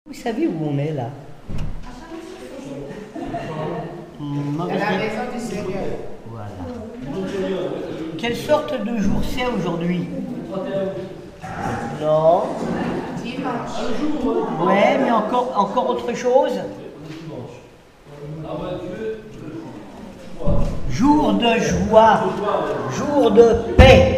Vous savez où on est là? À la maison du Seigneur. Voilà. Quelle sorte de jour c'est aujourd'hui? Non. Dimanche. Ouais, mais encore autre chose? Jour de joie, jour de paix.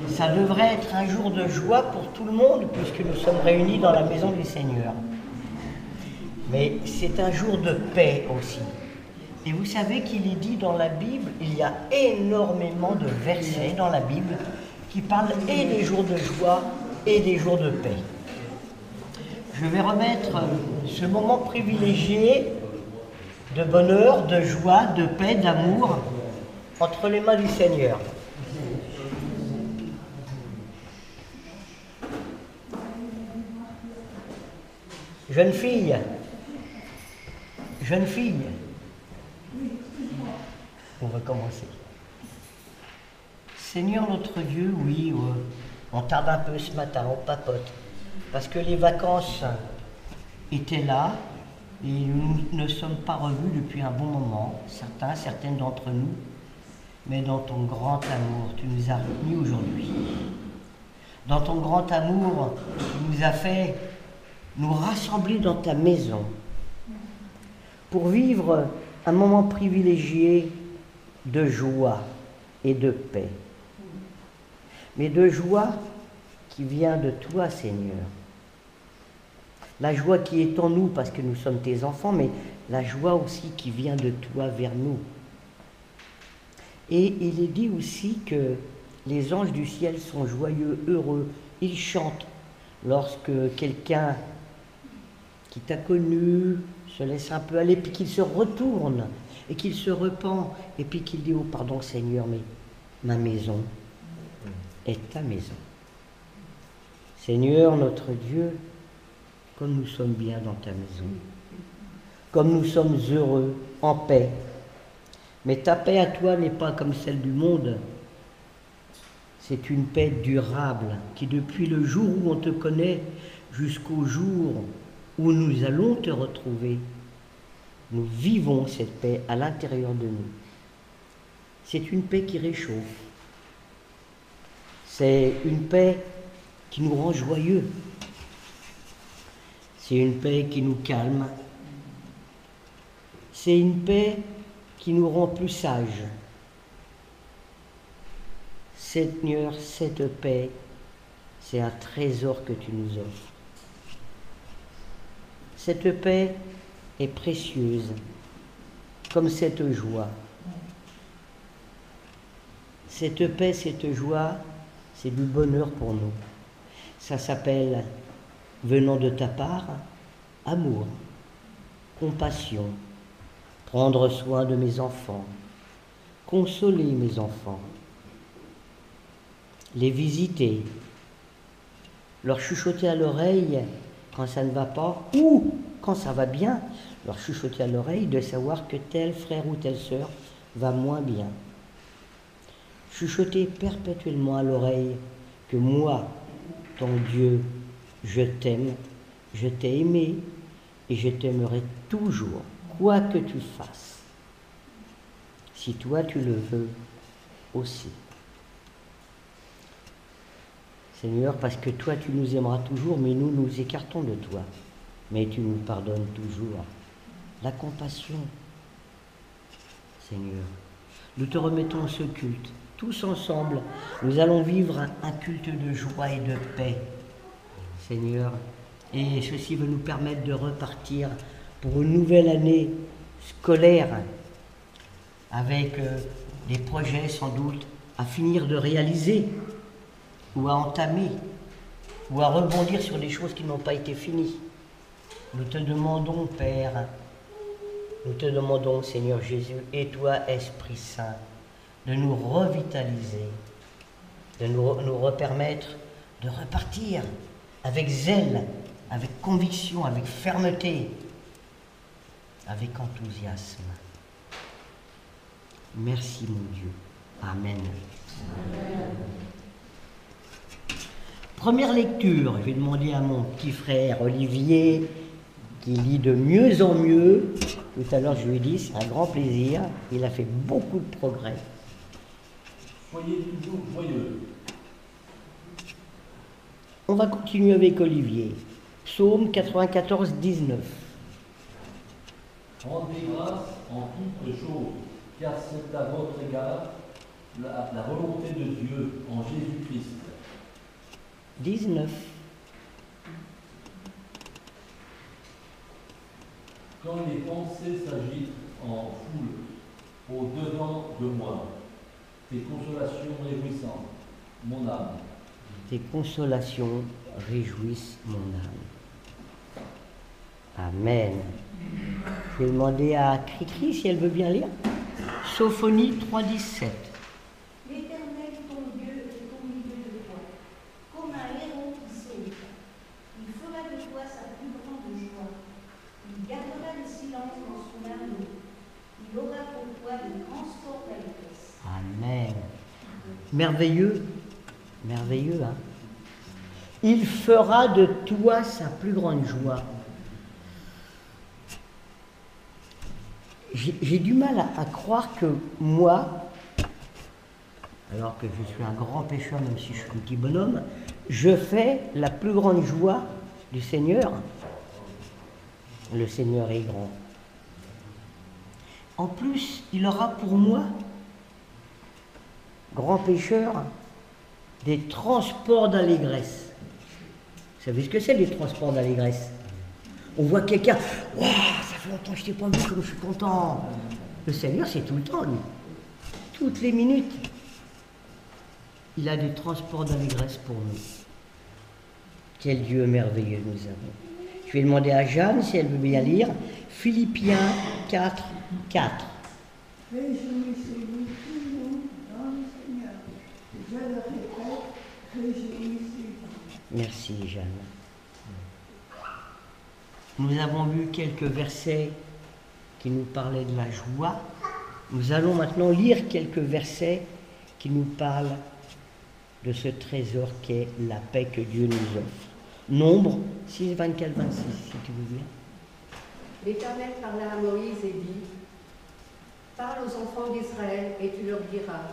Ça devrait être un jour de joie pour tout le monde puisque nous sommes réunis dans la maison du Seigneur. Mais c'est un jour de paix aussi. Et vous savez qu'il est dit dans la Bible, il y a énormément de versets dans la Bible qui parlent et des jours de joie et des jours de paix. Je vais remettre ce moment privilégié de bonheur, de joie, de paix, d'amour entre les mains du Seigneur. Jeune fille, on va commencer. Seigneur notre Dieu, oui, on tarde un peu ce matin, on papote, parce que les vacances étaient là et nous ne sommes pas revus depuis un bon moment, certaines d'entre nous, mais dans ton grand amour, tu nous as réunis aujourd'hui. Dans ton grand amour, tu nous as fait nous rassembler dans ta maison pour vivre un moment privilégié de joie et de paix. Mais de joie qui vient de toi, Seigneur. La joie qui est en nous parce que nous sommes tes enfants, mais la joie aussi qui vient de toi vers nous. Et il est dit aussi que les anges du ciel sont joyeux, heureux, ils chantent lorsque quelqu'un qui t'a connu se laisse un peu aller, puis qu'il se retourne et qu'il se repent, et puis qu'il dit « Oh, pardon Seigneur, mais ma maison est ta maison. » Seigneur, notre Dieu, comme nous sommes bien dans ta maison, comme nous sommes heureux, en paix. Mais ta paix à toi n'est pas comme celle du monde. C'est une paix durable qui, depuis le jour où on te connaît jusqu'au jour où nous allons te retrouver, nous vivons cette paix à l'intérieur de nous. C'est une paix qui réchauffe. C'est une paix qui nous rend joyeux. C'est une paix qui nous calme. C'est une paix qui nous rend plus sages. Seigneur, cette paix, c'est un trésor que tu nous offres. Cette paix est précieuse, comme cette joie. Cette paix, cette joie, c'est du bonheur pour nous. Ça s'appelle, venant de ta part, amour, compassion, prendre soin de mes enfants, consoler mes enfants, les visiter, leur chuchoter à l'oreille quand ça ne va pas, ou quand ça va bien, leur chuchoter à l'oreille de savoir que tel frère ou telle sœur va moins bien. Chuchoter perpétuellement à l'oreille que moi, ton Dieu, je t'aime, je t'ai aimé et je t'aimerai toujours, quoi que tu fasses, si toi tu le veux aussi. Seigneur, parce que toi tu nous aimeras toujours, mais nous nous écartons de toi, mais tu nous pardonnes toujours. La compassion, Seigneur, nous te remettons ce culte. Tous ensemble, nous allons vivre un culte de joie et de paix, Seigneur. Et ceci veut nous permettre de repartir pour une nouvelle année scolaire avec des projets sans doute à finir de réaliser ou à entamer ou à rebondir sur des choses qui n'ont pas été finies. Nous te demandons, Père, nous te demandons, Seigneur Jésus, et toi, Esprit Saint, de nous revitaliser, de nous repermettre de repartir avec zèle, avec conviction, avec fermeté, avec enthousiasme. Merci mon Dieu. Amen. Amen. Première lecture, je vais demander à mon petit frère Olivier, qui lit de mieux en mieux. Tout à l'heure, je lui ai dit, c'est un grand plaisir. Il a fait beaucoup de progrès. Soyez toujours joyeux. On va continuer avec Olivier. Psaume 94, 19. Rendez grâce en toutes choses, car c'est à votre égard la volonté de Dieu en Jésus-Christ. 19. Quand les pensées s'agitent en foule au-devant de moi, tes consolations réjouissantes, mon âme. Tes consolations réjouissent mon âme. Amen. Je vais demander à Cricri si elle veut bien lire. Sophonie 3,17. L'Éternel, ton Dieu, est au milieu de toi, comme un héros qui sauve. Il fera de toi sa plus grande joie. Il gardera le silence dans son armée. Il aura pour toi de grands sports d'allégresse. Amen. Merveilleux. Merveilleux, hein? Il fera de toi sa plus grande joie. J'ai du mal à croire que moi, alors que je suis un grand pécheur, même si je suis un petit bonhomme, je fais la plus grande joie du Seigneur. Le Seigneur est grand. En plus, il aura pour moi, grand pécheur, des transports d'allégresse. Vous savez ce que c'est, les transports d'allégresse? On voit quelqu'un, waouh, ça fait longtemps que je t'ai pas vu, comme je suis content. Le Seigneur, c'est tout le temps, lui. Toutes les minutes. Il a des transports d'allégresse pour nous. Quel Dieu merveilleux nous avons. Je vais demander à Jeanne, si elle veut bien lire, Philippiens 4, 4. Réjouissez-vous toujours dans le Seigneur. Je le répète, réjouissez-vous. Merci, Jeanne. Nous avons vu quelques versets qui nous parlaient de la joie. Nous allons maintenant lire quelques versets qui nous parlent de ce trésor qu'est la paix que Dieu nous offre. Nombre 6, 24, 26, si tu veux bien. L'Éternel parla à Moïse et dit : Parle aux enfants d'Israël et tu leur diras :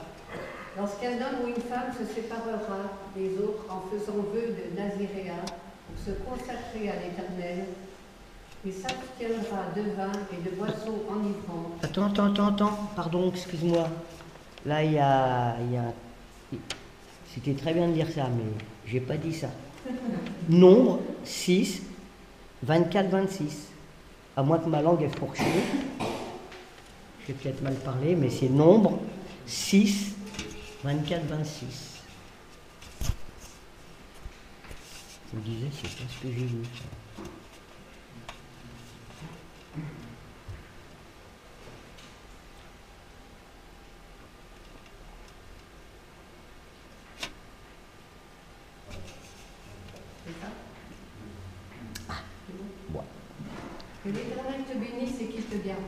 lorsqu'un homme ou une femme se séparera des autres en faisant vœu de naziréat pour se consacrer à l'Éternel, il s'abstiendra de vin et de boissons enivrantes. Attends, pardon, excuse-moi. Là, il y a... C'était très bien de dire ça, mais j'ai pas dit ça. Nombre 6, 24, 26. À moins que ma langue est fourchée. J'ai peut-être mal parlé, mais c'est Nombre 6, 24, 26. Je me disais, c'est pas ce que j'ai lu. Que l'Éternel te bénisse et qu'il te garde.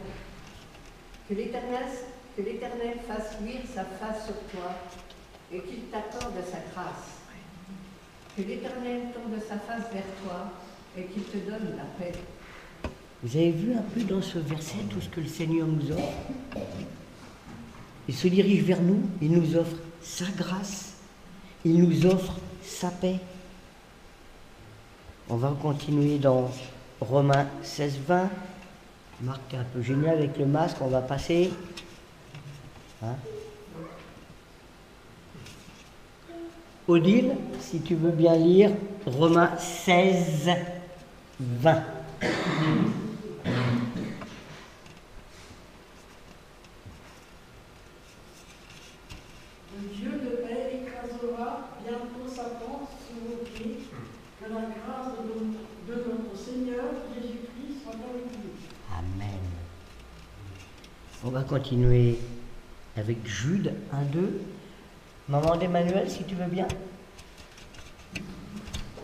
Que l'Éternel fasse luire sa face sur toi et qu'il t'accorde sa grâce. Que l'Éternel tourne sa face vers toi et qu'il te donne la paix. Vous avez vu un peu dans ce verset tout ce que le Seigneur nous offre? Il se dirige vers nous, il nous offre sa grâce, il nous offre sa paix. On va continuer dans Romains 16, 20. Marc est un peu génial avec le masque, on va passer. Hein? Odile, si tu veux bien lire Romains 16, 20. Le Dieu de paix écrasera bientôt Satan sous vos pieds. Que la grâce de notre Seigneur Jésus-Christ soit avec vous. Amen. On va continuer avec Jude 1, 2. Maman d'Emmanuel, si tu veux bien.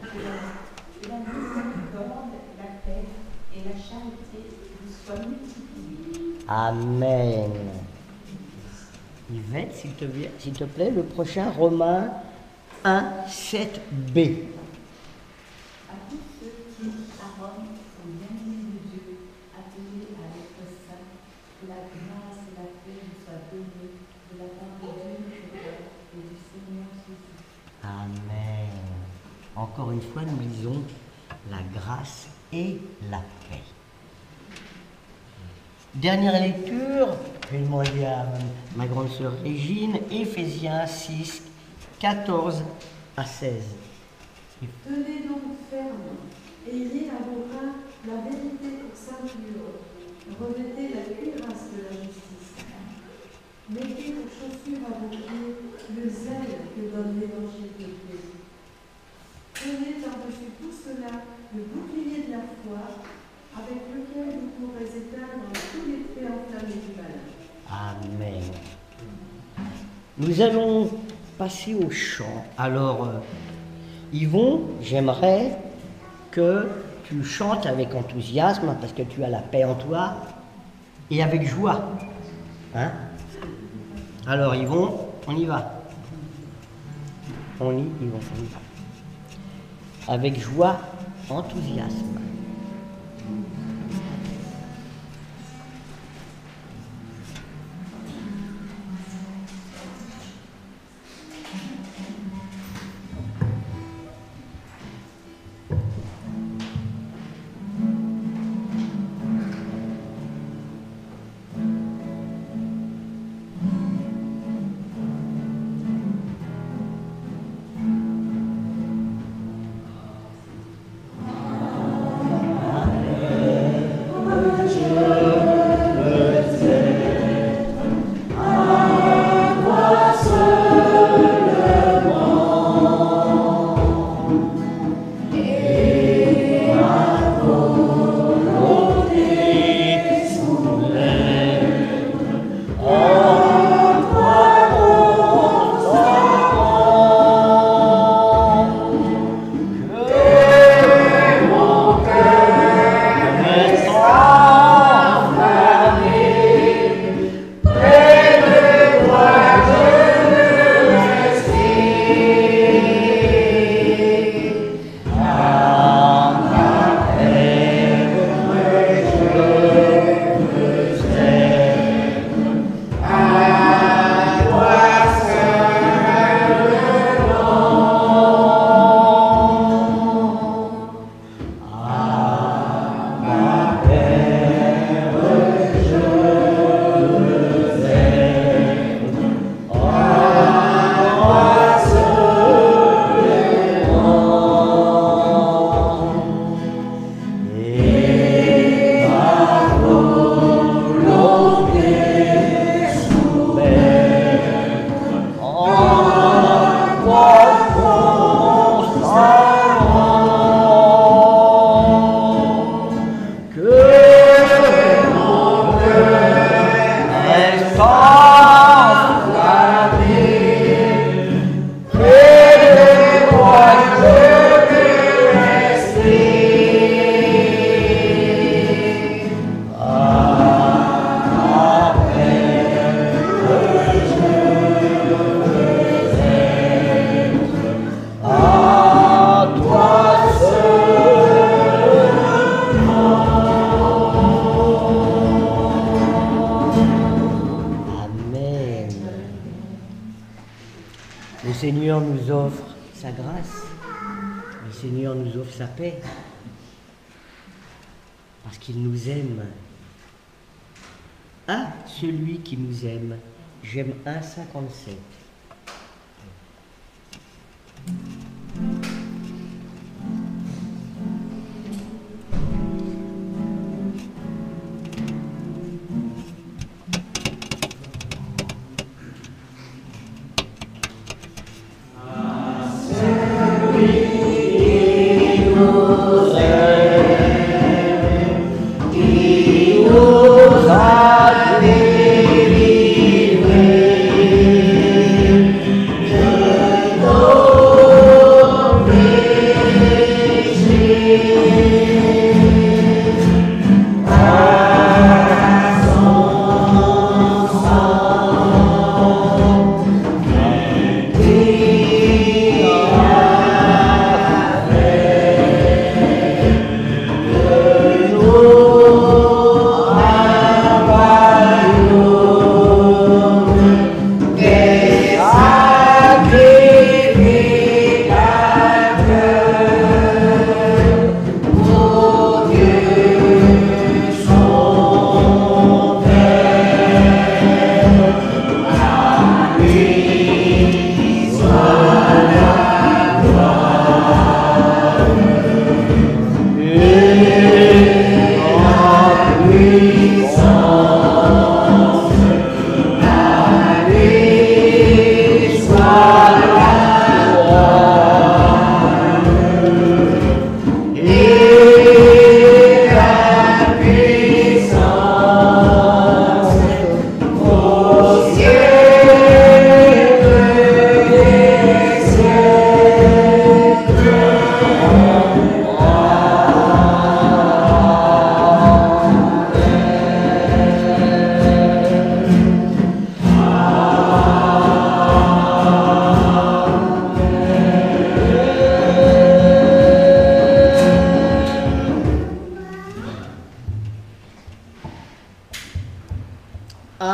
La miséricorde, la paix et la charité vous soient multipliées. Amen. Yvette, s'il te plaît, le prochain, Romains 1, 7b. À tous ceux qui, à Rome, sont bien-aimés de Dieu, appelés à l'être saint, que la grâce et la paix vous soient données de la part de Dieu notre Père et du Seigneur Jésus. Amen. Encore une fois, nous lisons la grâce et la paix. Dernière lecture, je vais demander à ma grande sœur Régine, Éphésiens 6, 14 à 16. Tenez donc ferme, ayez à vos reins la vérité pour ceinture, revêtez la cuirasse de la justice. Mettez pour chaussure à vos pieds le zèle que donne l'évangile de Dieu. Prenez par-dessus tout cela le bouclier de la foi, avec lequel vous pourrez éteindre tous les traits enflammés du mal. Amen. Nous allons passer au chant. Alors, Yvon, j'aimerais que tu chantes avec enthousiasme, parce que tu as la paix en toi, et avec joie. Hein? Alors, Yvon, on y va. On y va. Avec joie, enthousiasme. Le Seigneur nous offre sa grâce, le Seigneur nous offre sa paix, parce qu'il nous aime. Ah, celui qui nous aime, j'aime 1,57.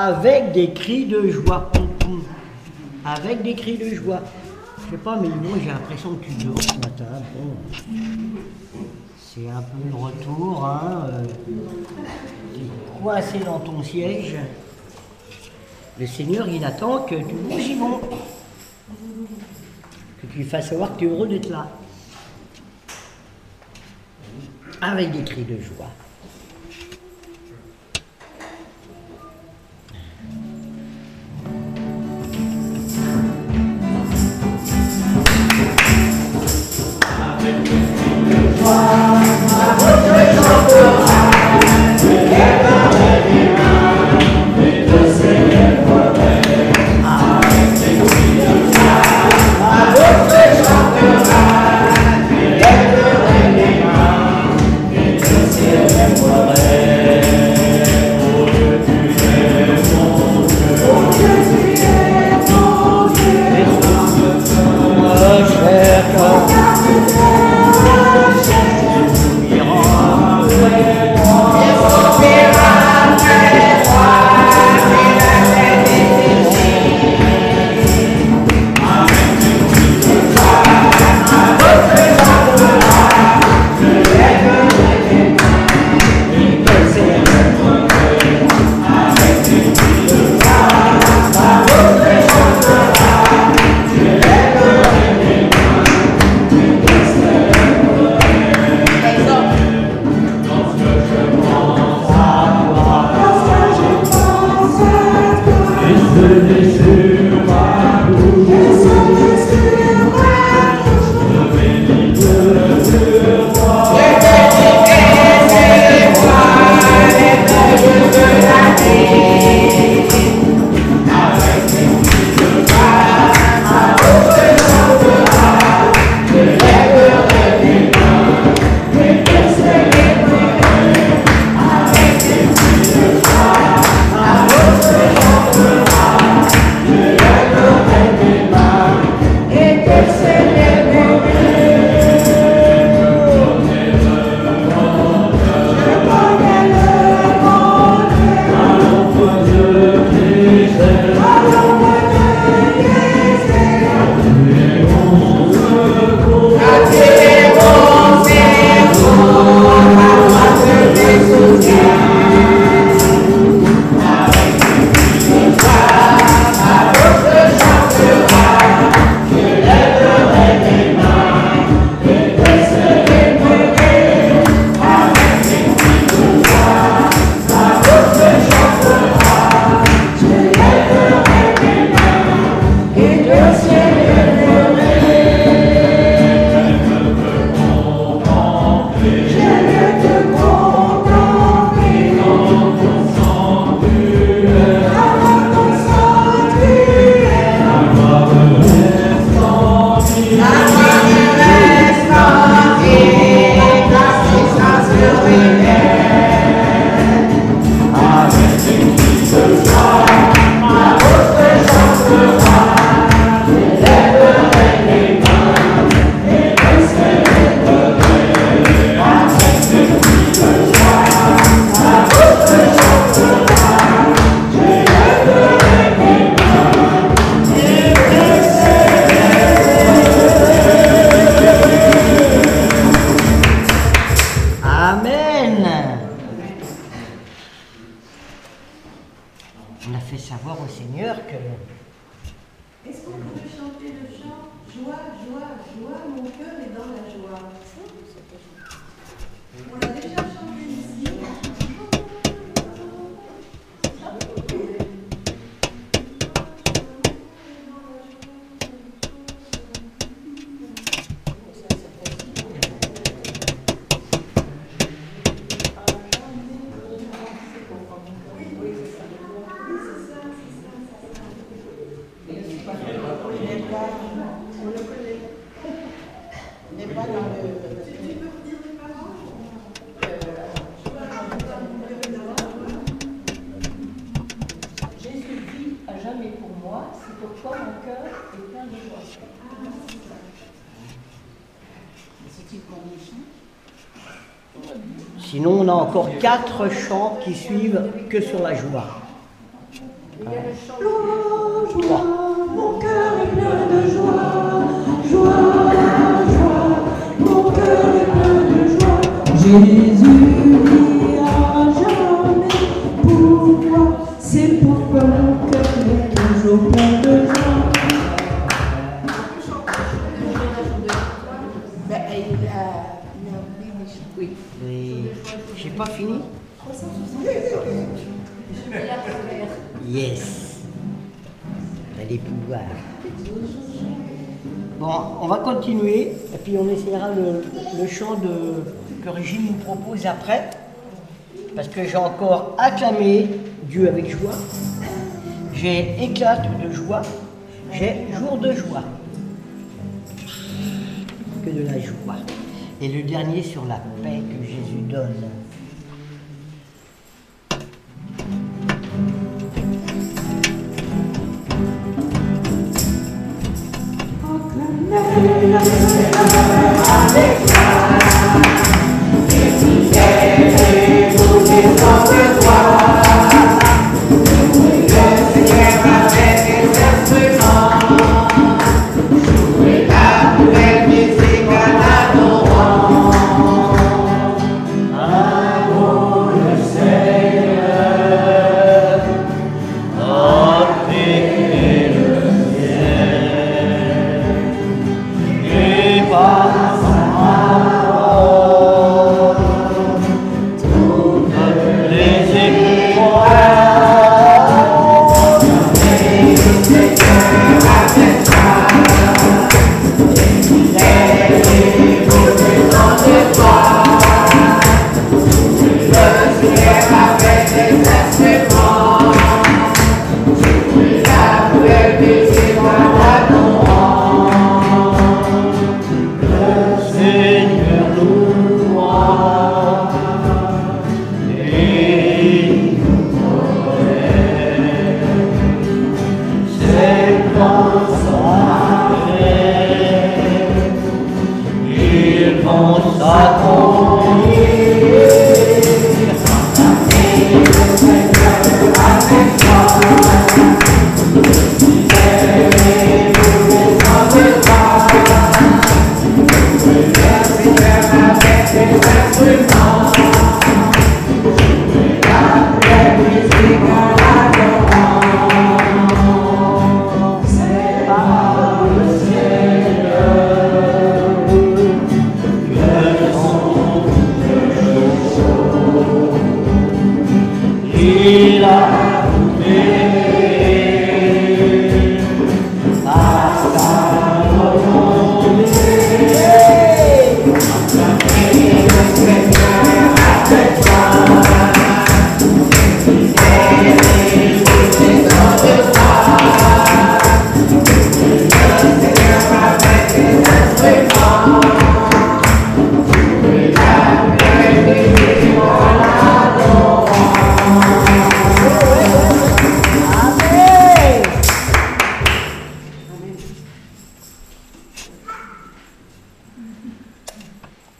avec des cris de joie. Avec des cris de joie. Je sais pas, mais bon, j'ai l'impression que tu dors ce matin. Bon. C'est un peu le retour, hein. Tu es coincé dans ton siège. Le Seigneur, il attend que tu bouges, Yvon. Que tu lui fasses savoir que tu es heureux d'être là. Avec des cris de joie. Sinon, on a encore 4 chants qui suivent que sur la joie. Il y a le chant. Joie, joie, mon cœur est plein de joie, joie, joie, mon cœur est plein de joie. Jésus à jamais pour moi, c'est pourquoi mon cœur est toujours plein de joie. Oui. J'ai pas fini. Yes. On a des pouvoirs. Bon, on va continuer et puis on essaiera le chant que Régine nous propose après. Parce que j'ai encore acclamé Dieu avec joie. J'ai éclate de joie. J'ai jour de joie. Que de la joie. Et le dernier sur la paix que Jésus donne.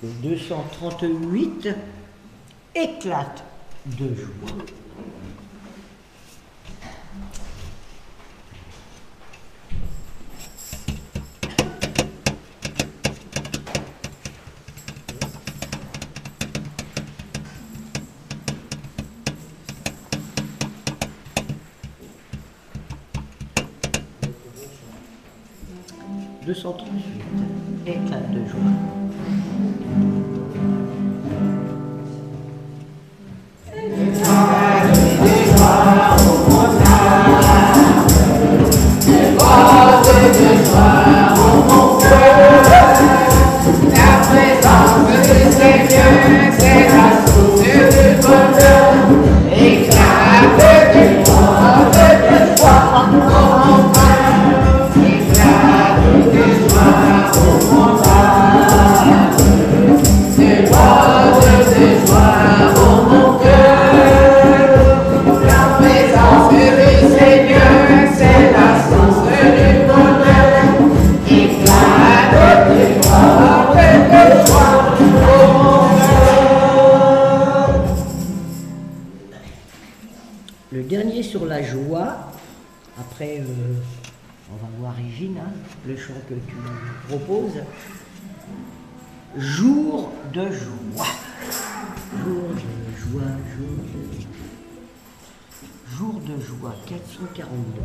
Le 238 éclate de joie. « 238 éclate de joie. » Éclate de joie, oh mon âme. sur la joie. Après, on va voir Régine, hein, le chant que tu proposes. Jour de joie. Jour de joie, jour de joie, 442.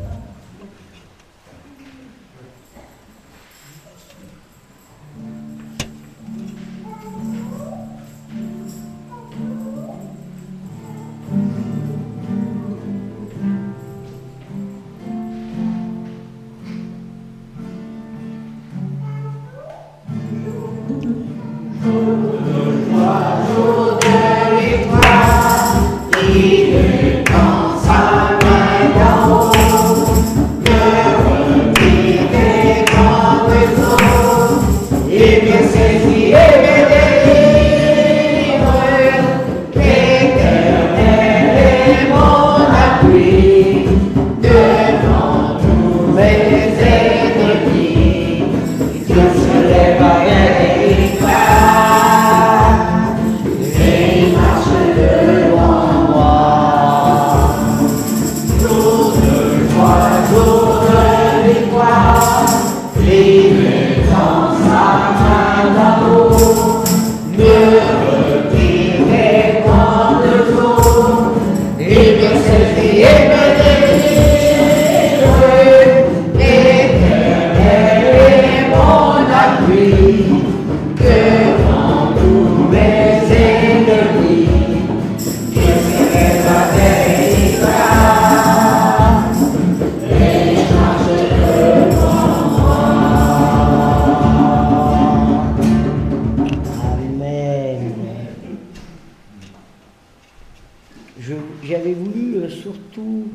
J'avais voulu surtout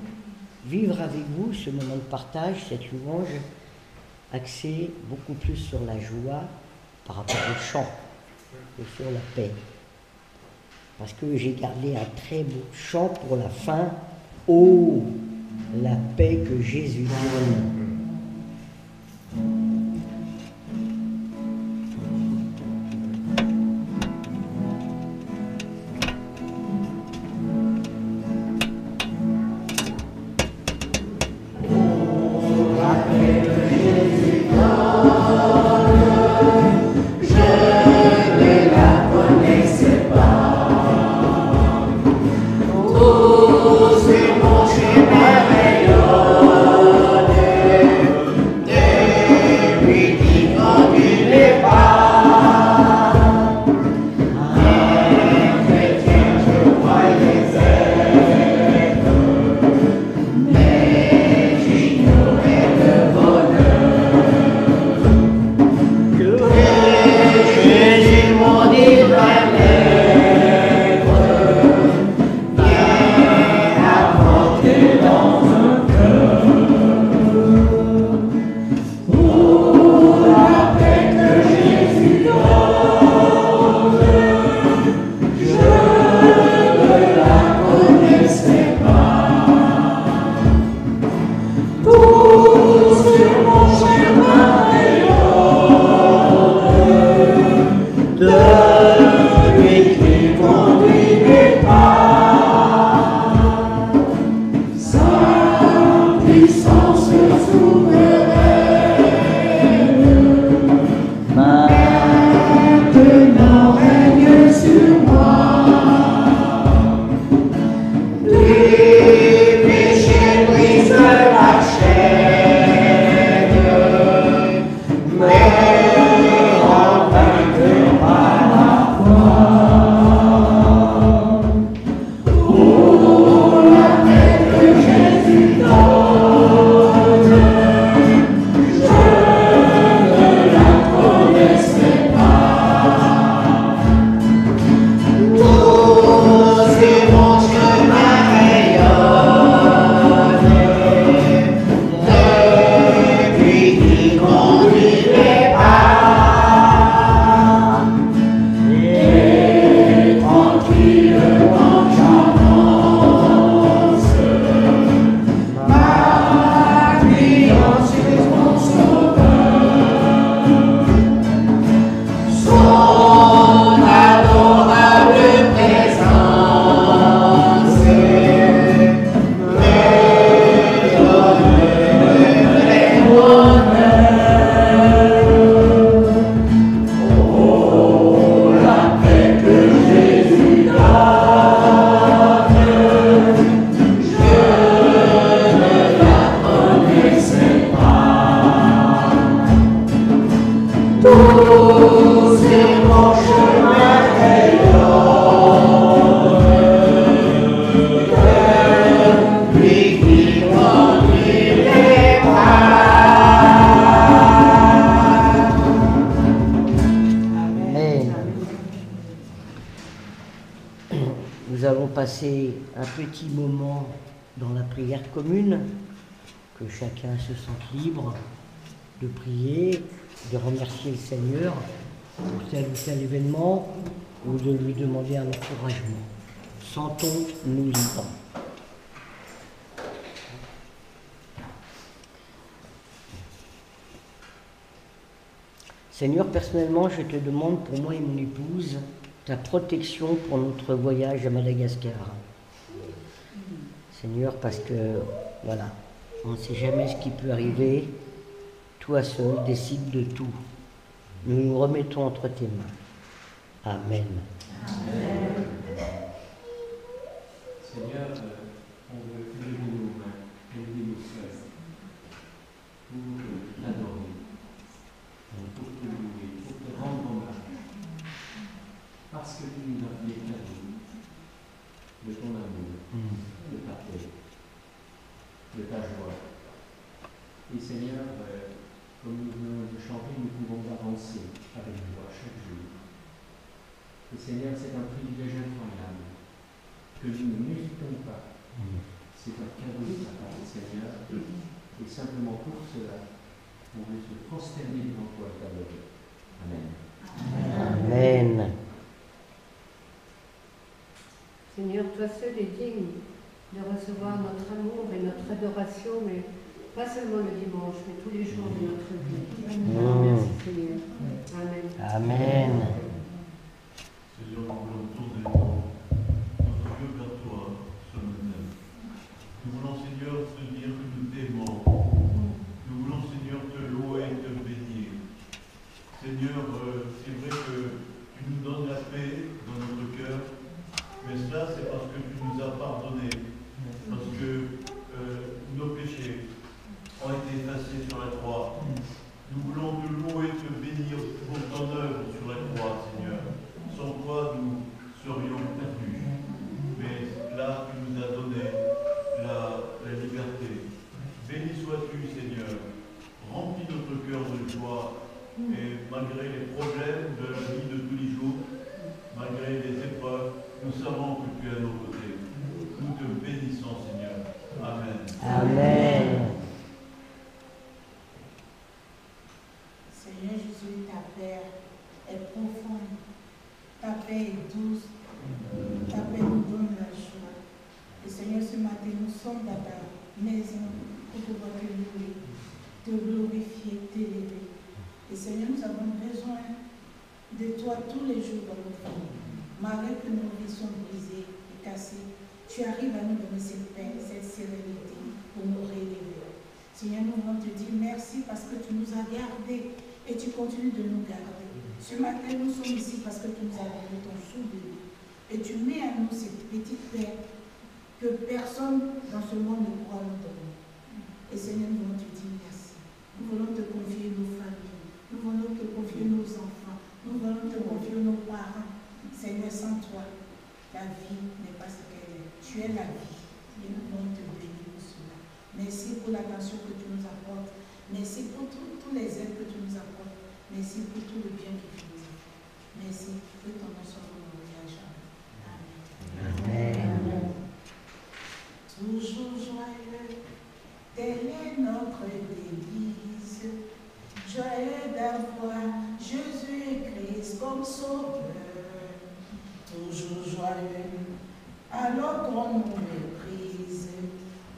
vivre avec vous ce moment de partage, cette louange, axée beaucoup plus sur la joie par rapport au chant et sur la paix. Parce que j'ai gardé un très beau chant pour la fin. Oh, la paix que Jésus donne. Sur mon chemin rayonne nous allons passer un petit moment dans la prière commune, que chacun se sente libre de prier, de remercier le Seigneur pour tel ou tel événement ou de lui demander un encouragement. Sentons-nous libres. Seigneur, personnellement, je te demande pour moi et mon épouse ta protection pour notre voyage à Madagascar. Seigneur, parce que, voilà, on ne sait jamais ce qui peut arriver. Toi seul décide de tout. Nous nous remettons entre tes mains. Amen. Amen. Seigneur, on veut élever nos mains, élever nos cœurs, pour t'adorer, pour te louer, pour te rendre hommage, parce que tu nous as fait cadeau de ton amour, de ta paix, de ta joie. Et Seigneur, comme nous venons de chanter, nous pouvons avancer avec toi chaque jour. Et Seigneur, c'est un privilège incroyable que nous ne méritons pas. C'est un cadeau de ta part, Seigneur. Et simplement pour cela, on veut se prosterner devant toi et t'adorer. Amen. Amen. Seigneur, toi seul es digne de recevoir notre amour et notre adoration, mais pas seulement le dimanche, mais tous les jours de notre vie. Merci Seigneur. Amen. Amen. Seigneur, nous voulons tourner notre cœur vers toi ce matin. Nous voulons, Seigneur, te dire que nous t'aimons. Nous voulons, Seigneur, te louer et te bénir. Seigneur, c'est vrai que tu nous donnes la paix dans notre cœur, mais cela, c'est parce que tu nous as pardonné, parce que nos péchés ont été effacés sur la croix. Nous voulons te louer et te bénir pour ton œuvre sur la croix, Seigneur. Sans quoi nous serions perdus. Mais là, tu nous as donné la liberté. Béni sois-tu, Seigneur. Remplis notre cœur de joie. Et malgré les problèmes de la vie de tous les jours, malgré les épreuves, nous savons que tu es à nos côtés. Nous te bénissons, Seigneur. Amen. Amen. Seigneur Jésus, ta paix est profonde. Ta paix est douce. Ta paix nous donne la joie. Et Seigneur, ce matin, nous sommes dans ta maison pour pouvoir te louer, te glorifier, t'élever. Et Seigneur, nous avons besoin de toi tous les jours dans notre vie. Malgré que nos vies sont brisées et cassées, tu arrives à nous donner cette paix, cette sérénité pour nous réélever. Seigneur, nous voulons te dire merci parce que tu nous as gardés et tu continues de nous garder. Ce matin, nous sommes ici parce que tu nous as donné ton souvenir. Et tu mets à nous cette petite paix que personne dans ce monde ne pourra nous donner. Et Seigneur, nous voulons te dire merci. Nous voulons te confier nos familles. Nous voulons te confier nos enfants. Nous voulons te confier nos parents. Seigneur, sans toi, la vie n'est pas ce qu'elle est. Tu es la vie. Et nous voulons te bénir pour cela. Merci pour l'attention que tu nous apportes. Merci pour tous les aides que tu nous apportes. Merci pour tout le bien que tu nous as fait. Merci. Que ton nom soit glorifié à jamais. Amen. Amen. Toujours joyeux, telle est notre délice. Joyeux d'avoir Jésus-Christ comme sauveur. Toujours joyeux, alors qu'on nous méprise.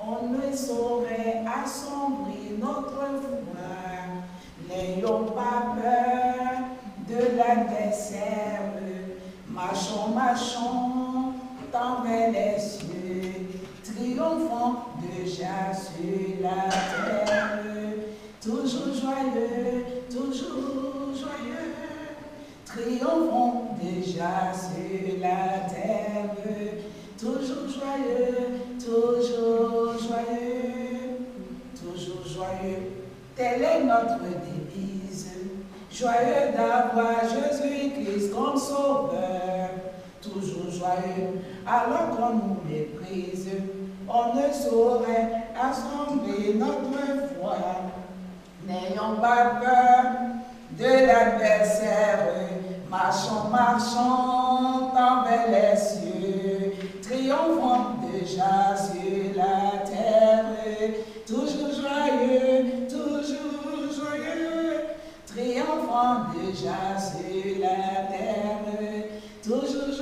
On ne saurait assombrir notre foi. N'ayons pas peur de l'adversaire. Marchons, marchons, tant vers les cieux, triomphant déjà sur la terre. Toujours joyeux, triomphant déjà sur la terre. Toujours joyeux, toujours joyeux, toujours joyeux. Telle est notre devise. Joyeux d'avoir Jésus-Christ comme sauveur. Toujours joyeux, alors qu'on nous méprise. On ne saurait assembler notre foi. N'ayons pas peur de l'adversaire. Marchons, marchons, tant vers les cieux.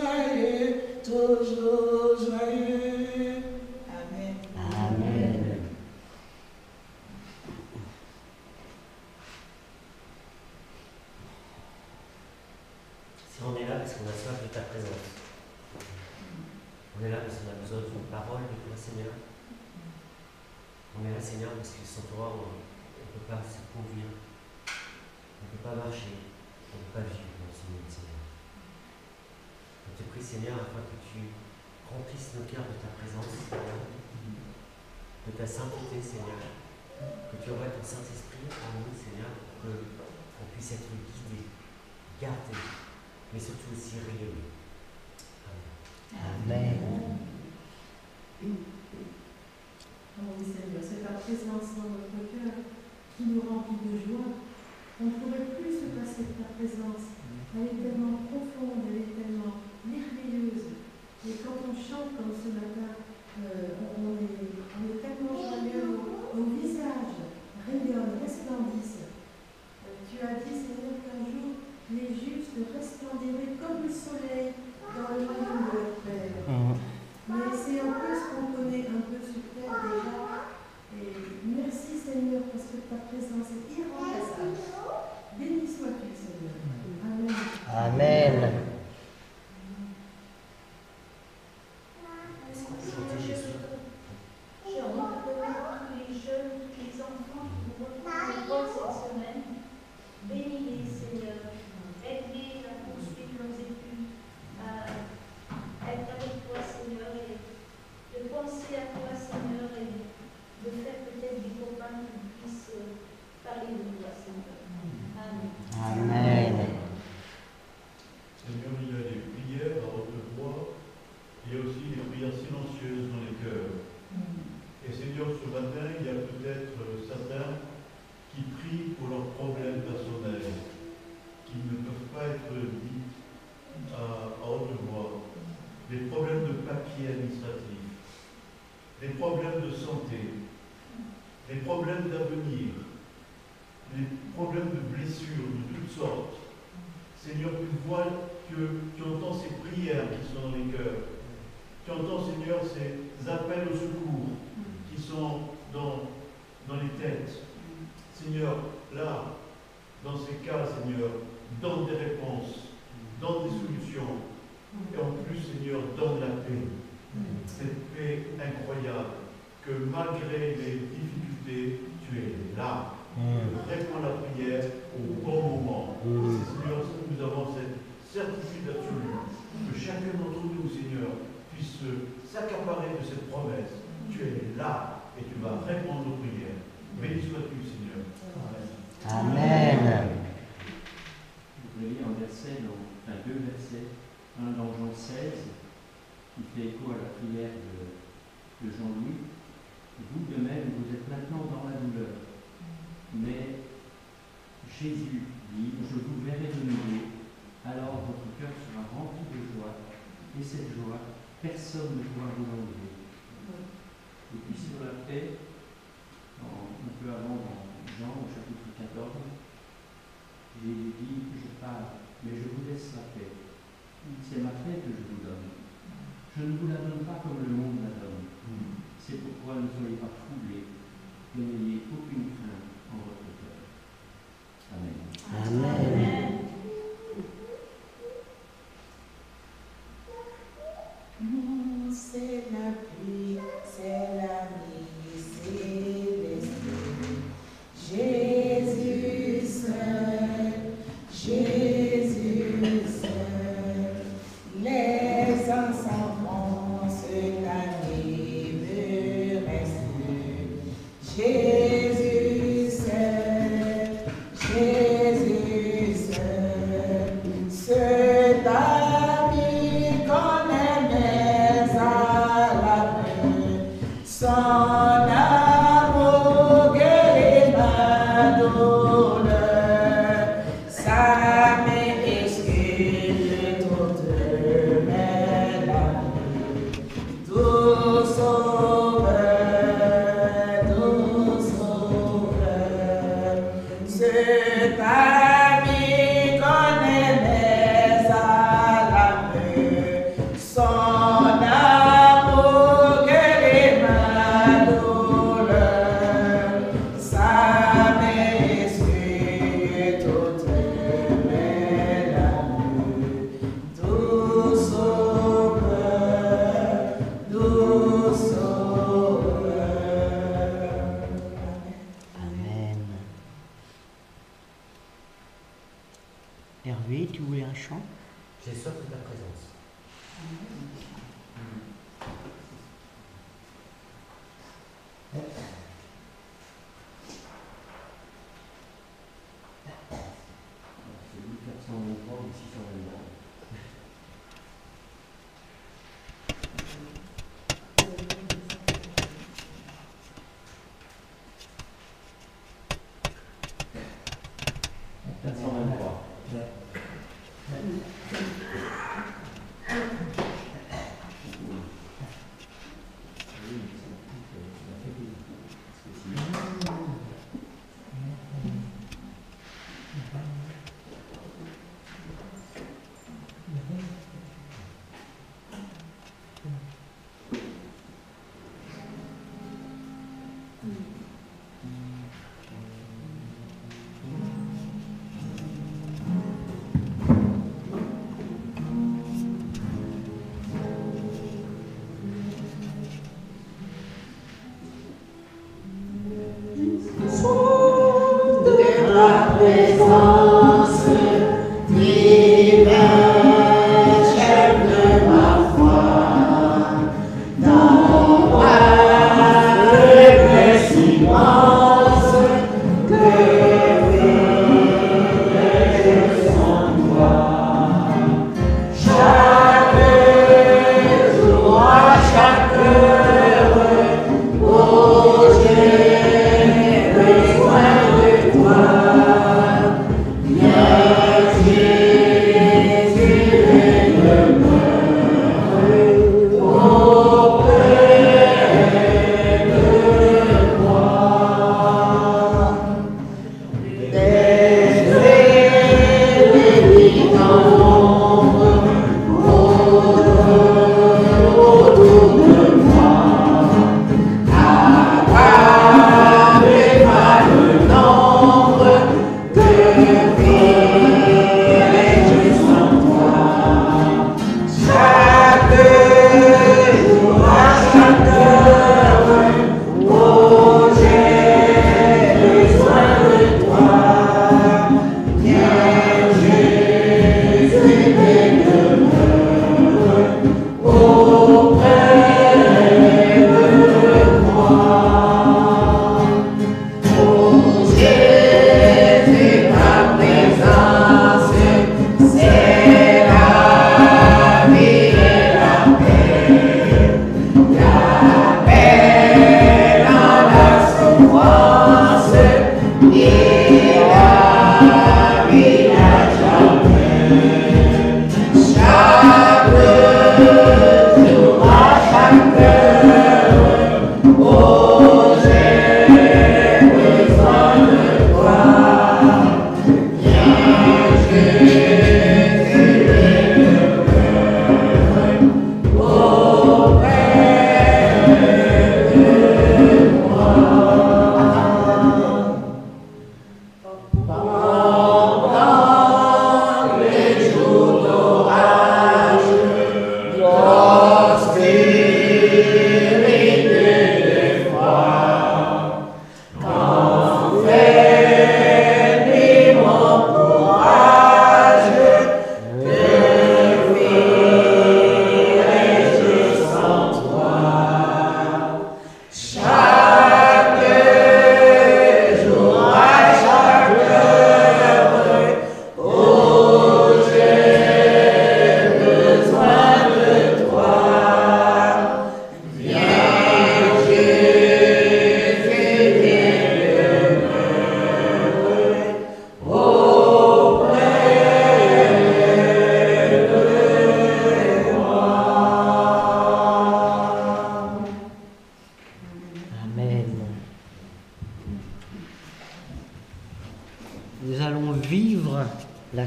joyeux, toujours joyeux. Amen. Amen. Si on est là parce qu'on a soif de ta présence, on est là parce qu'on a besoin d'une parole de toi, Seigneur. On est là, Seigneur, parce que sans toi, on ne peut pas se conduire, on ne peut pas marcher, on ne peut pas vivre dans ce monde, Seigneur. On te prie, Seigneur, afin que tu remplisses nos cœurs de ta présence, Seigneur, de ta sainteté, Seigneur, que tu envoies ton Saint-Esprit en nous, Seigneur, pour qu'on puisse être guidés, gardés, mais surtout aussi rayonnés. Amen. Oh oui, Seigneur, c'est ta présence dans notre cœur qui nous remplit de joie. On ne pourrait plus se passer de ta présence. Elle est tellement profonde, elle est tellement merveilleuse. Et quand on chante comme ce matin, on est tellement joyeux, nos visages rayonnent, resplendissent. Tu as dit, Seigneur, qu'un jour, les justes resplendiraient comme le soleil dans le royaume de leur Père. Mais c'est un peu ce qu'on connaît un peu sur terre déjà. Et merci, Seigneur, parce que ta présence est irremplaçable. Béni sois-tu, Seigneur. Amen. Amen. Est-ce qu'on peut chanter Jésus? J'ai envie de remettre tous les jeunes, tous les enfants qui nous retrouvent cette semaine. Bénis-les, Seigneur. Aide-les à poursuivre leurs études, à être avec toi, Seigneur, et de penser à toi, Seigneur, et de faire peut-être des copains qui puissent parler de toi, Seigneur. Amen. Amen. Seigneur, il y a des prières à haute voix, il y a aussi des prières silencieuses dans les cœurs. Et Seigneur, ce matin, il y a peut-être certains qui prient pour leurs problèmes personnels, qui ne peuvent pas être dits à haute voix. Des problèmes de papier administratif, des problèmes de santé, des problèmes d'avenir, des problèmes de blessures de toutes sortes. Seigneur, tu vois que tu entends ces prières qui sont dans les cœurs. Tu entends, Seigneur, ces appels au secours qui sont dans les têtes. Seigneur, là, dans ces cas, Seigneur, donne des réponses, donne des solutions. Et en plus, Seigneur, donne la paix. Cette paix incroyable, que malgré les difficultés, tu es là. Tu réponds à la prière au bon moment. Seigneur, nous avons cette certitude absolue que chacun d'entre nous, Seigneur, puisse s'accaparer de cette promesse. Tu es là et tu vas répondre aux prières. Béni sois-tu, Seigneur. Amen. Je voudrais lire un verset, deux versets. Un dans Jean 16, qui fait écho à la prière de Jean-Louis. Vous de même, vous êtes maintenant dans la douleur. Mais Jésus dit, je vous verrai de nouveau, alors votre cœur sera rempli de joie, et cette joie, personne ne pourra vous l'enlever. Et puis sur la paix, un peu avant dans Jean au chapitre 14, Jésus dit, je pars, mais je vous laisse la paix. C'est ma paix que je vous donne. Je ne vous la donne pas comme le monde la donne. C'est pourquoi ne soyez pas troublés et n'ayez aucune crainte en votre cœur. Amen. Amen. C'est la pluie, c'est la nuit, c'est l'esprit. Jésus seul, Jésus seul. Les ans s'avancent, la nuit me reste. Jésus seul, Jésus J'ai soif de ta présence. C'est 1423 ou 623.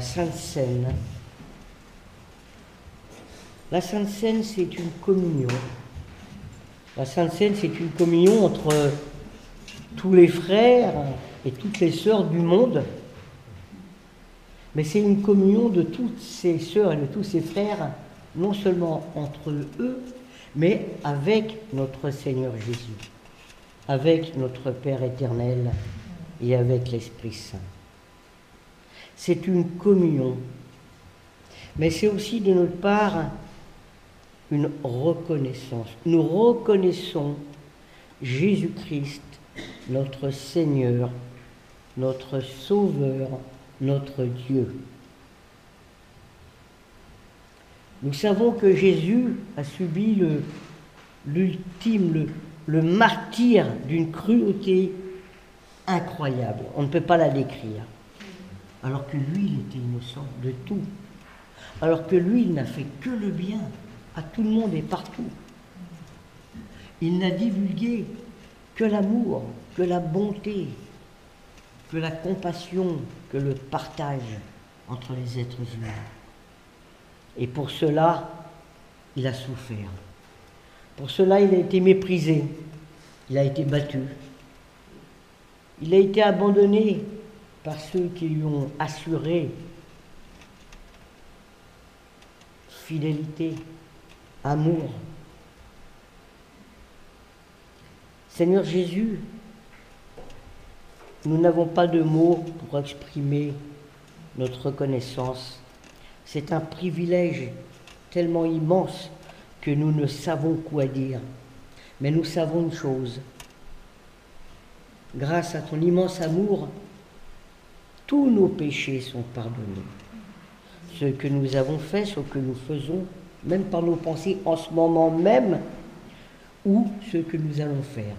la Sainte Seine. La Sainte Seine, c'est une communion. La Sainte Seine, c'est une communion entre tous les frères et toutes les sœurs du monde. Mais c'est une communion de toutes ces sœurs et de tous ces frères, non seulement entre eux, mais avec notre Seigneur Jésus, avec notre Père éternel et avec l'Esprit Saint. C'est une communion. Mais c'est aussi de notre part une reconnaissance. Nous reconnaissons Jésus-Christ, notre Seigneur, notre Sauveur, notre Dieu. Nous savons que Jésus a subi l'ultime, le martyre d'une cruauté incroyable. On ne peut pas la décrire. Alors que lui, il était innocent de tout. Alors que lui, il n'a fait que le bien à tout le monde et partout. Il n'a divulgué que l'amour, que la bonté, que la compassion, que le partage entre les êtres humains. Et pour cela, il a souffert. Pour cela, il a été méprisé, il a été battu, il a été abandonné par ceux qui lui ont assuré fidélité, amour. Seigneur Jésus, nous n'avons pas de mots pour exprimer notre reconnaissance. C'est un privilège tellement immense que nous ne savons quoi dire. Mais nous savons une chose. Grâce à ton immense amour, tous nos péchés sont pardonnés. Ce que nous avons fait, ce que nous faisons, même par nos pensées en ce moment même, ou ce que nous allons faire.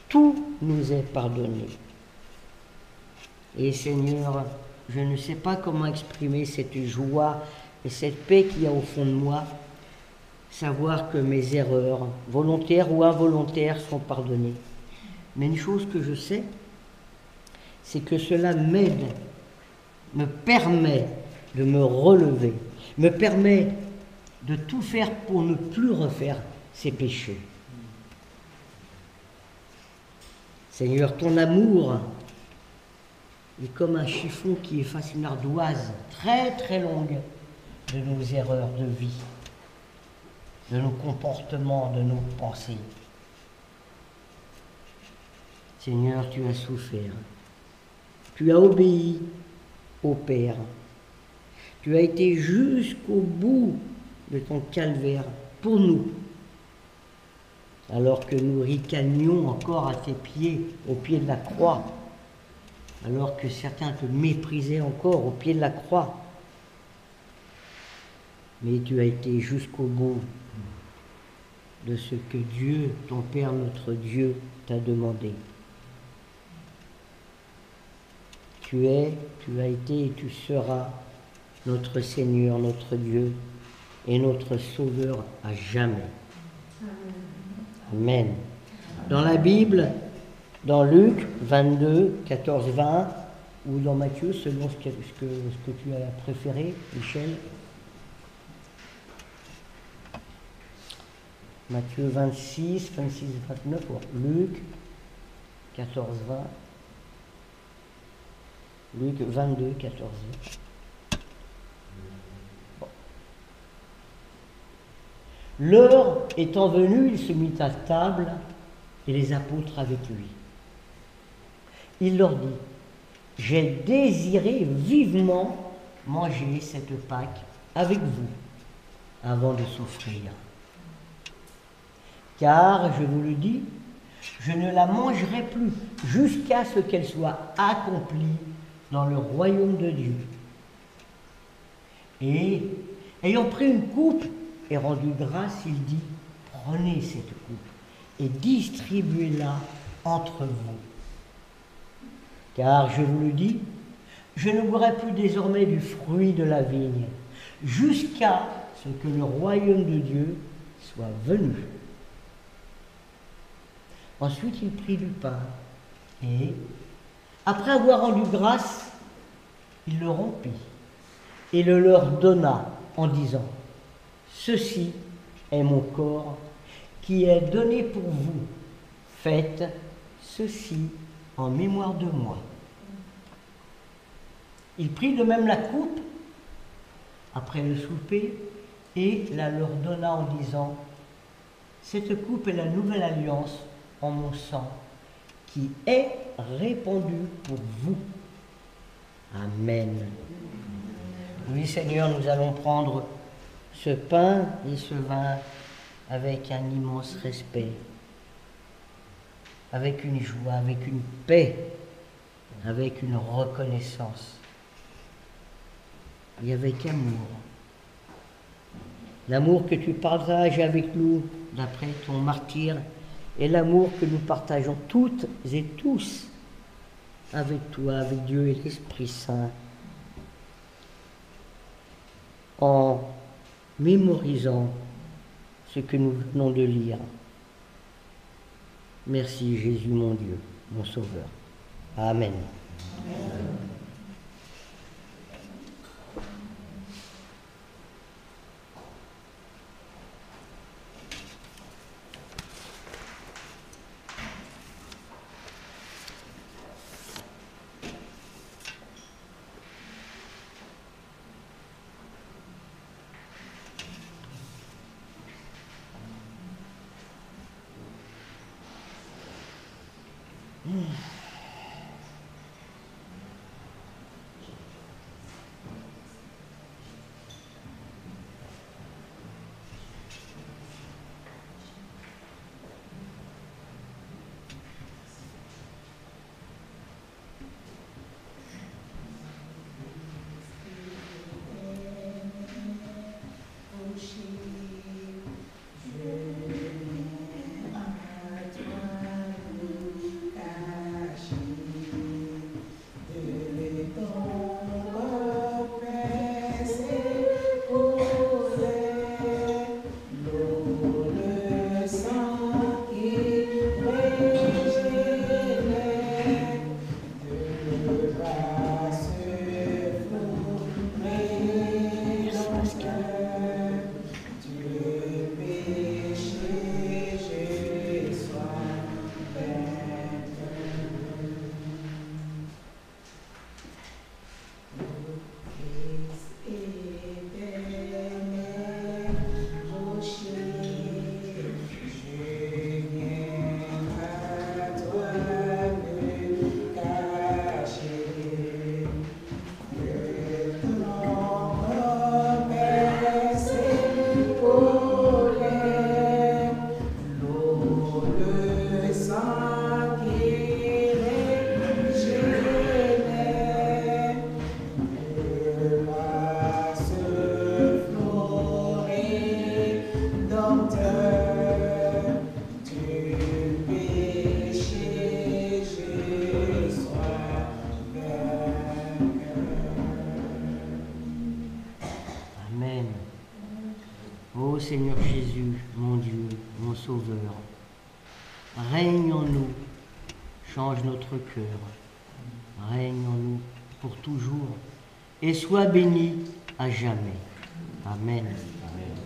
Tout nous est pardonné. Et Seigneur, je ne sais pas comment exprimer cette joie et cette paix qu'il y a au fond de moi, savoir que mes erreurs, volontaires ou involontaires, sont pardonnées. Mais une chose que je sais, c'est que cela m'aide, me permet de me relever, me permet de tout faire pour ne plus refaire ces péchés. Seigneur, ton amour est comme un chiffon qui efface une ardoise très très longue de nos erreurs de vie, de nos comportements, de nos pensées. Seigneur, tu as souffert, tu as obéi au Père, tu as été jusqu'au bout de ton calvaire pour nous, alors que nous ricanions encore à tes pieds, au pied de la croix, alors que certains te méprisaient encore au pied de la croix. Mais tu as été jusqu'au bout de ce que Dieu, ton Père, notre Dieu, t'a demandé. Tu es, tu as été et tu seras notre Seigneur, notre Dieu et notre Sauveur à jamais. Amen. Dans la Bible, dans Luc 22, 14, 20, ou dans Matthieu, selon ce que tu as préféré, Michel. Matthieu 26, 26, 29, Luc 14, 20. Luc 22, 14. Bon. L'heure étant venue, il se mit à table et les apôtres avec lui. Il leur dit, « J'ai désiré vivement manger cette Pâque avec vous avant de souffrir. Car, je vous le dis, je ne la mangerai plus jusqu'à ce qu'elle soit accomplie dans le royaume de Dieu. » Et, ayant pris une coupe et rendu grâce, il dit, « Prenez cette coupe et distribuez-la entre vous. Car, je vous le dis, je ne boirai plus désormais du fruit de la vigne, jusqu'à ce que le royaume de Dieu soit venu. » Ensuite, il prit du pain et, après avoir rendu grâce, il le rompit et le leur donna en disant, « Ceci est mon corps qui est donné pour vous. Faites ceci en mémoire de moi. » Il prit de même la coupe après le souper et la leur donna en disant, « Cette coupe est la nouvelle alliance en mon sang, qui est répandu pour vous. » Amen. Oui, Seigneur, nous allons prendre ce pain et ce vin avec un immense respect, avec une joie, avec une paix, avec une reconnaissance et avec amour. L'amour que tu partages avec nous d'après ton martyre et l'amour que nous partageons toutes et tous avec toi, avec Dieu et l'Esprit Saint, en mémorisant ce que nous venons de lire. Merci Jésus mon Dieu, mon Sauveur. Amen. Amen. Seigneur Jésus, mon Dieu, mon Sauveur, règne en nous, change notre cœur, règne en nous pour toujours et sois béni à jamais. Amen. Amen.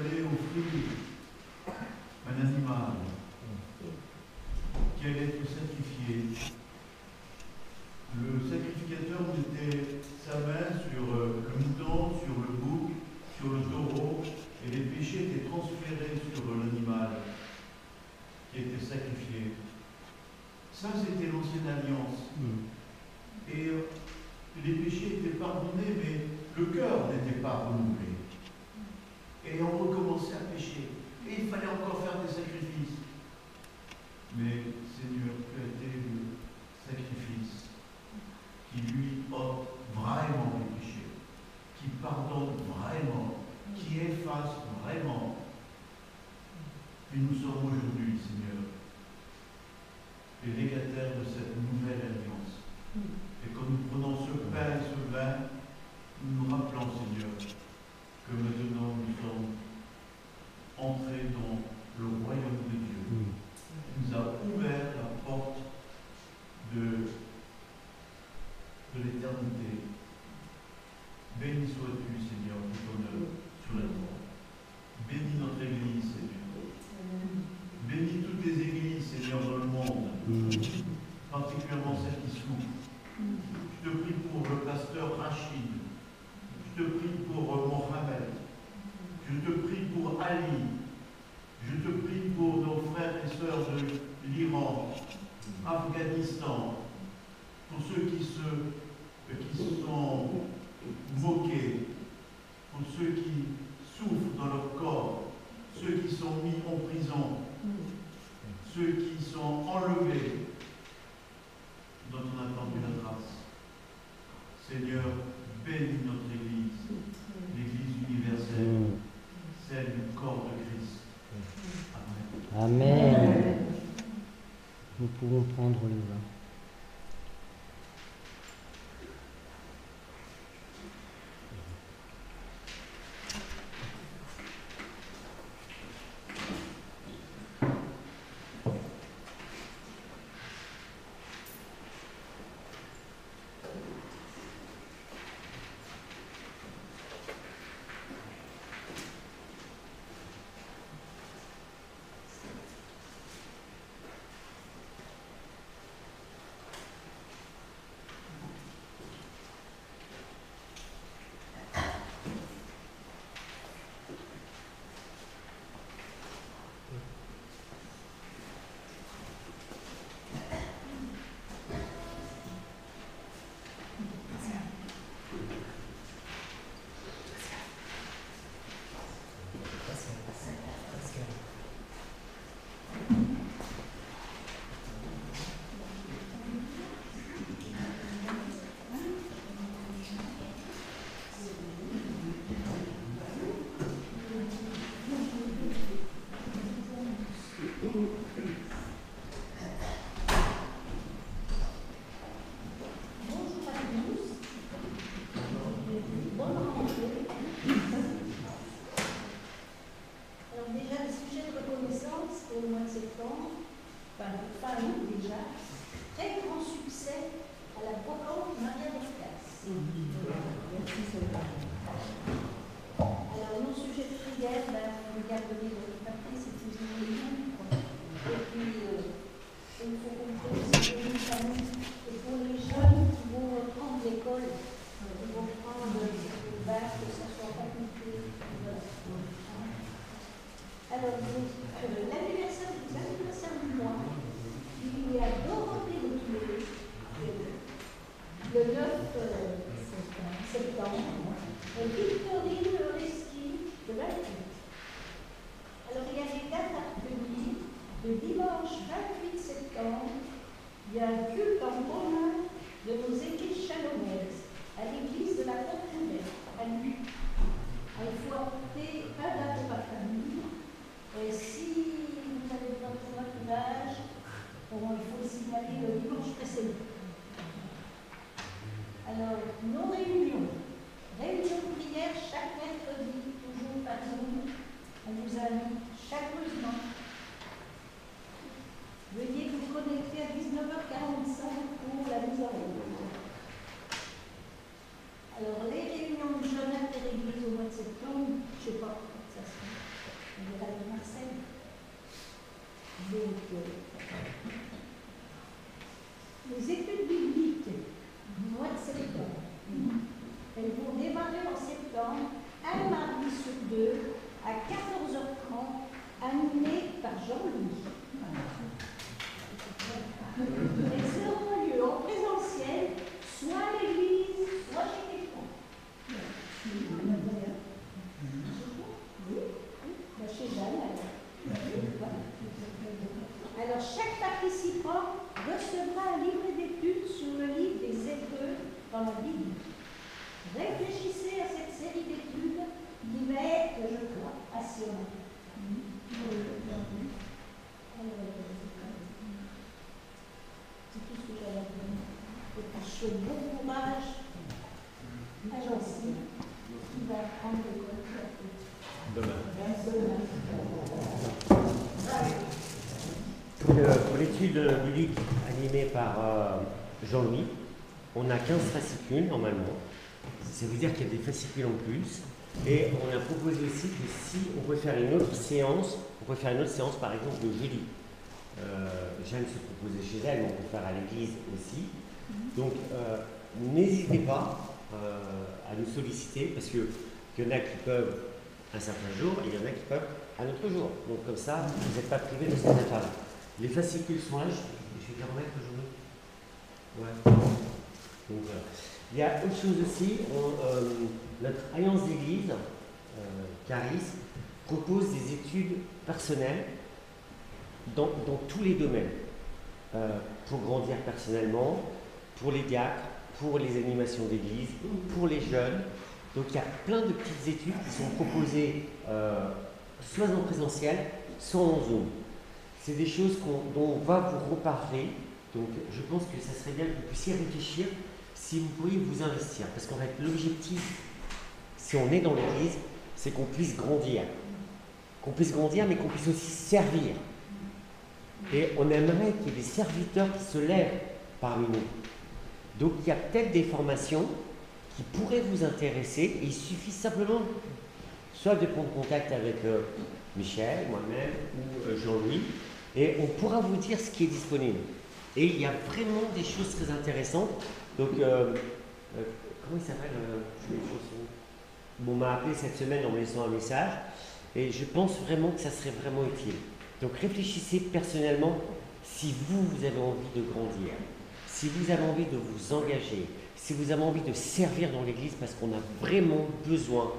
fallait offrir un animal qui allait être sacrifié. Le sacrificateur mettait sa main sur le mouton, sur le bouc, sur le taureau, et les péchés étaient transférés sur l'animal qui était sacrifié. Ça, c'était l'ancienne alliance. Et les péchés étaient pardonnés, mais le cœur n'était pas renouvelé. Et on recommençait à pécher. Et il fallait encore faire des sacrifices. Mais Seigneur, tu as été le sacrifice qui lui ôte vraiment les péchés, qui pardonne vraiment, qui efface vraiment. Et nous sommes aujourd'hui, Seigneur, les légataires de cette nouvelle alliance. Et quand nous prenons ce pain et ce vin, nous nous rappelons, Seigneur, que maintenant nous sommes entrés dans le royaume de Dieu. Il nous a ouvert la porte de l'éternité. Béni sois-tu, Seigneur, pour ton œuvre sur la terre. Bénis notre Église, Seigneur. Bénis toutes les églises, Seigneur, dans le monde, particulièrement celles qui souffrent. Je te prie pour le pasteur Rachid. Je te prie pour Mohamed. Je te prie pour Ali. Je te prie pour nos frères et sœurs de l'Iran, Afghanistan, pour ceux qui sont moqués, pour ceux qui souffrent dans leur corps, ceux qui sont mis en prison, ceux qui sont enlevés, dont on a tendu la trace. Seigneur, bénis notre Église, l'Église universelle, celle du corps de Christ. Amen. Amen. Nous pouvons prendre le vin. Le dimanche 28 septembre, il y a un culte en Demain. Pour l'étude biblique animée par Jean-Louis, on a 15 fascicules normalement. Ça veut dire qu'il y a des fascicules en plus. Et on a proposé aussi que si on peut faire une autre séance, par exemple le jeudi. Jeanne se proposait chez elle, mais on peut faire à l'église aussi. Donc n'hésitez pas à nous solliciter parce qu'il y en a qui peuvent un certain jour et il y en a qui peuvent un autre jour. Donc comme ça, vous n'êtes pas privé de cet intervalle. Les fascicules sont là, je vais les remettre aujourd'hui. Ouais. Donc voilà. Il y a autre chose aussi, notre alliance d'église, Caris, propose des études personnelles dans tous les domaines, pour grandir personnellement, pour les diacres, pour les animations d'église, pour les jeunes. Donc il y a plein de petites études qui sont proposées soit en présentiel, soit en Zoom. C'est des choses dont on va vous reparler. Donc je pense que ça serait bien que vous puissiez réfléchir si vous pourriez vous investir. Parce qu'en fait, l'objectif, si on est dans l'église, c'est qu'on puisse grandir. Qu'on puisse grandir, mais qu'on puisse aussi servir. Et on aimerait qu'il y ait des serviteurs qui se lèvent parmi nous. Donc il y a peut-être des formations qui pourraient vous intéresser. Et il suffit simplement soit de prendre contact avec Michel, moi-même ou Jean-Louis, et on pourra vous dire ce qui est disponible. Et il y a vraiment des choses très intéressantes. Donc, comment il s'appelle on m'a appelé cette semaine en me laissant un message, et je pense vraiment que ça serait vraiment utile. Donc réfléchissez personnellement si vous avez envie de grandir, si vous avez envie de vous engager, si vous avez envie de servir dans l'Église, parce qu'on a vraiment besoin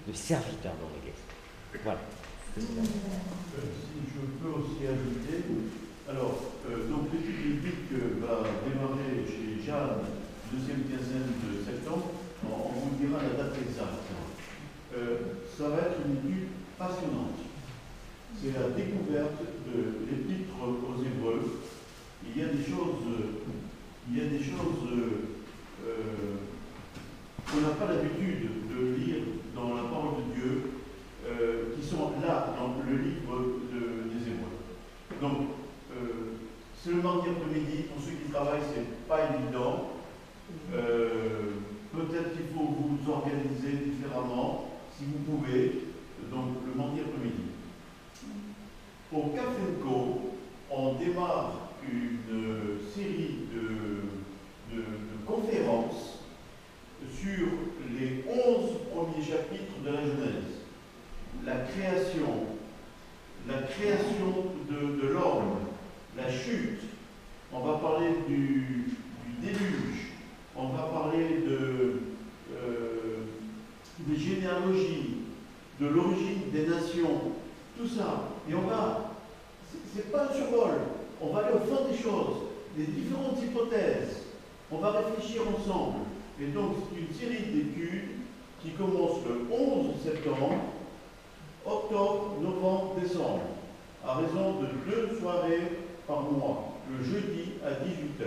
de serviteurs dans l'Église. Voilà. Si je peux aussi ajouter, alors, donc l'étude biblique va démarrer chez Jeanne, deuxième quinzaine de septembre, on vous dira la date exacte. Ça va être une étude passionnante. C'est la découverte de l'épître aux Hébreux. Il y a des choses qu'on n'a pas l'habitude de lire dans la parole de Dieu, qui sont là dans le livre des Hébreux. Donc, c'est le mardi après-midi. Pour ceux qui travaillent, c'est pas évident. Peut-être qu'il faut vous organiser différemment, si vous pouvez. Donc, le mardi après-midi. Au Café Co, on démarre une série de conférences sur les 11 premiers chapitres de la Genèse. La création de l'homme, la chute, on va parler du déluge, on va parler des généalogies, de l'origine des nations, tout ça. Et c'est pas un survol, on va aller au fond des choses, des différentes hypothèses, on va réfléchir ensemble. Et donc c'est une série d'études qui commence le 11 septembre, octobre, novembre, décembre, à raison de 2 soirées par mois, le jeudi à 18h.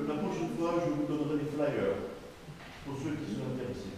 La prochaine fois, je vous donnerai les flyers pour ceux qui sont intéressés.